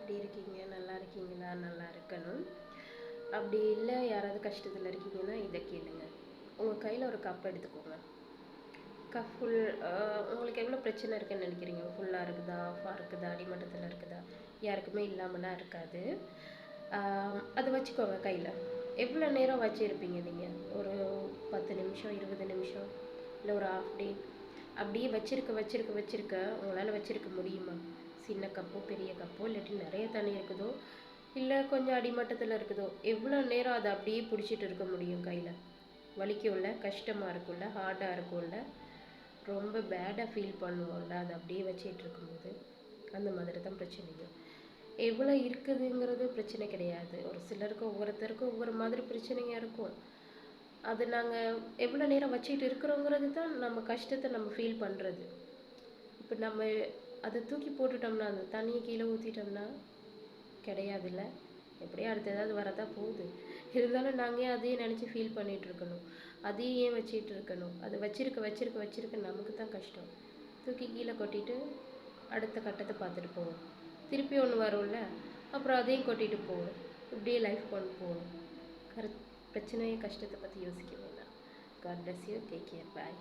எப்படி இருக்கீங்க? நல்லா இருக்கீங்களா? நல்லா இருக்கணும். அப்படி இல்லை, யாராவது கஷ்டத்தில் இருக்கீங்கன்னா இதை கேளுங்க. உங்கள் கையில் ஒரு கப் எடுத்துக்கோங்க. Cup full. உங்களுக்கு எவ்வளோ பிரச்சனை இருக்குன்னு நினைக்கிறீங்க? ஃபுல்லாக இருக்குதா, ஆஃபாக இருக்குதா, அடிமட்டத்தில் இருக்குதா? யாருக்குமே இல்லாமலாம் இருக்காது. அதை வச்சுக்கோங்க கையில். எவ்வளோ நேரம் வச்சுருப்பீங்க நீங்கள்? ஒரு 10 நிமிஷம், 20 நிமிஷம், இல்லை ஒரு ஹாஃப் டே? அப்படியே வச்சிருக்க உங்களால் வச்சிருக்க முடியுமா? சின்ன கப்போ பெரிய கப்போ, இல்லாட்டி நிறைய தண்ணி இருக்குதோ, இல்லை கொஞ்சம் அடிமட்டத்தில் இருக்குதோ, எவ்வளோ நேரம் அதை அப்படியே பிடிச்சிட்டு இருக்க முடியும் கையில்? வலிக்கும்ல, கஷ்டமாக இருக்கும்ல, ஹார்டாக இருக்கும்ல, ரொம்ப பேடாக ஃபீல் பண்ணுவோம்ல அதை அப்படியே வச்சிட்டு இருக்கும்போது. அந்த மாதிரி தான் பிரச்சனையும். எவ்வளோ இருக்குதுங்கிறது பிரச்சனை கிடையாது. ஒரு சிலருக்கு ஒவ்வொருத்தருக்கும் ஒவ்வொரு மாதிரி பிரச்சனைங்க இருக்கும். அது நாங்கள் எவ்வளோ நேரம் வச்சுட்டு இருக்கிறோங்கிறது தான் நம்ம கஷ்டத்தை நம்ம ஃபீல் பண்ணுறது. இப்போ நம்ம அதை தூக்கி போட்டுட்டோம்னா, அந்த தண்ணியை கீழே ஊற்றிட்டோம்னா கிடையாதுல்ல, எப்படியும் அடுத்து ஏதாவது வரதான் போகுது. இருந்தாலும் நாங்கள் ஏன் அதையே நினச்சி ஃபீல் பண்ணிகிட்டு இருக்கணும்? அதையும் ஏன் வச்சிட்டு இருக்கணும்? அது வச்சிருக்க நமக்கு தான் கஷ்டம். தூக்கி கீழே கொட்டிட்டு அடுத்த கட்டத்தை பார்த்துட்டு போவோம். திருப்பி ஒன்று வரும்ல, அப்புறம் அதையும் கொட்டிட்டு போவோம். இப்படியே லைஃப் கொண்டு போகணும். பிரச்சனையை கஷ்டத்தை பற்றி யோசிக்க வேண்டாம். God bless you. Take care. Bye.